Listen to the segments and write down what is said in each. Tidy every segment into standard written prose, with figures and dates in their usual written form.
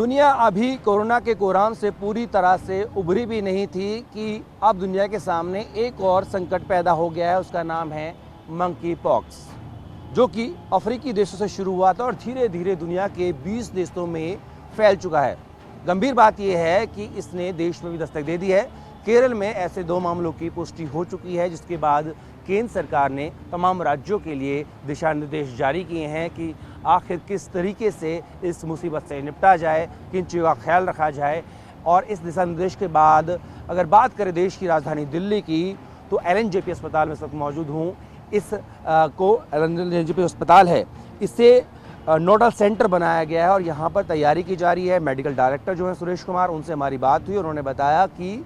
दुनिया अभी कोरोना के कोराम से पूरी तरह से उभरी भी नहीं थी कि अब दुनिया के सामने एक और संकट पैदा हो गया है। उसका नाम है मंकी पॉक्स, जो कि अफ्रीकी देशों से शुरू हुआ था और धीरे धीरे दुनिया के 20 देशों में फैल चुका है। गंभीर बात यह है कि इसने देश में भी दस्तक दे दी है। केरल में ऐसे 2 मामलों की पुष्टि हो चुकी है, जिसके बाद केंद्र सरकार ने तमाम राज्यों के लिए दिशा निर्देश जारी किए हैं कि आखिर किस तरीके से इस मुसीबत से निपटा जाए, किन चीज़ों का ख्याल रखा जाए। और इस दिशा निर्देश के बाद अगर बात करें देश की राजधानी दिल्ली की, तो LNJP अस्पताल में इस वक्त मौजूद हूँ। LNJP अस्पताल है, इसे नोडल सेंटर बनाया गया है और यहाँ पर तैयारी की जा रही है। मेडिकल डायरेक्टर जो है सुरेश कुमार, उनसे हमारी बात हुई। उन्होंने बताया कि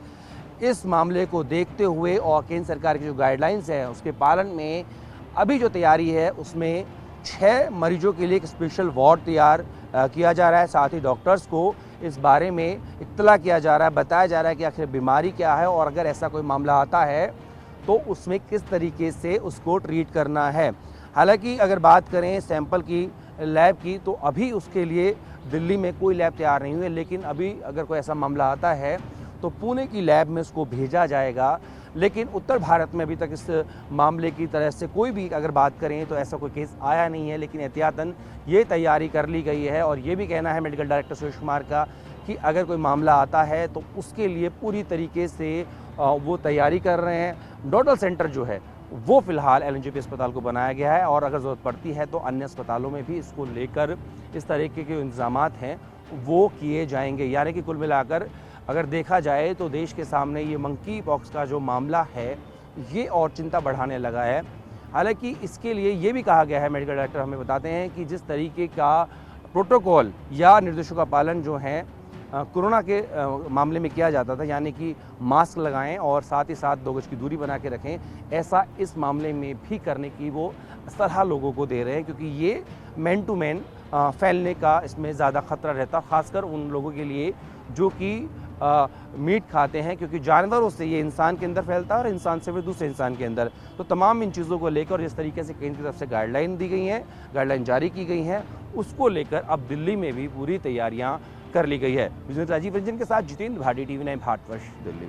इस मामले को देखते हुए और केंद्र सरकार की जो गाइडलाइंस है उसके पालन में अभी जो तैयारी है उसमें 6 मरीजों के लिए एक स्पेशल वार्ड तैयार किया जा रहा है। साथ ही डॉक्टर्स को इस बारे में इत्तला किया जा रहा है, बताया जा रहा है कि आखिर बीमारी क्या है और अगर ऐसा कोई मामला आता है तो उसमें किस तरीके से उसको ट्रीट करना है। हालांकि अगर बात करें सैंपल की, लैब की, तो अभी उसके लिए दिल्ली में कोई लैब तैयार नहीं हुई है। लेकिन अभी अगर कोई ऐसा मामला आता है तो पुणे की लैब में उसको भेजा जाएगा। लेकिन उत्तर भारत में अभी तक इस मामले की तरह से कोई भी अगर बात करें तो ऐसा कोई केस आया नहीं है। लेकिन एहतियातन ये तैयारी कर ली गई है और ये भी कहना है मेडिकल डायरेक्टर सुरेश कुमार का कि अगर कोई मामला आता है तो उसके लिए पूरी तरीके से वो तैयारी कर रहे हैं। नोडल सेंटर जो है वो फ़िलहाल LNJP अस्पताल को बनाया गया है और अगर ज़रूरत पड़ती है तो अन्य अस्पतालों में भी इसको लेकर इस तरीके के इंतजामात हैं वो किए जाएंगे। यानी कि कुल मिलाकर अगर देखा जाए तो देश के सामने ये मंकी पॉक्स का जो मामला है ये और चिंता बढ़ाने लगा है। हालांकि इसके लिए ये भी कहा गया है, मेडिकल डायरेक्टर हमें बताते हैं कि जिस तरीके का प्रोटोकॉल या निर्देशों का पालन जो है कोरोना के मामले में किया जाता था, यानी कि मास्क लगाएं और साथ ही साथ 2 गज की दूरी बना के रखें, ऐसा इस मामले में भी करने की वो सलाह लोगों को दे रहे हैं, क्योंकि ये मैन टू मैन फैलने का इसमें ज़्यादा खतरा रहता, खासकर उन लोगों के लिए जो कि मीट खाते हैं, क्योंकि जानवरों से ये इंसान के अंदर फैलता है और इंसान से फिर दूसरे इंसान के अंदर। तो तमाम इन चीज़ों को लेकर जिस तरीके से केंद्र की तरफ से गाइडलाइन दी गई हैं, गाइडलाइन जारी की गई हैं, उसको लेकर अब दिल्ली में भी पूरी तैयारियां कर ली गई है। बिजनेस राजीव रंजन के साथ जितेंद्र भाटी, TV9 भारतवर्ष, दिल्ली।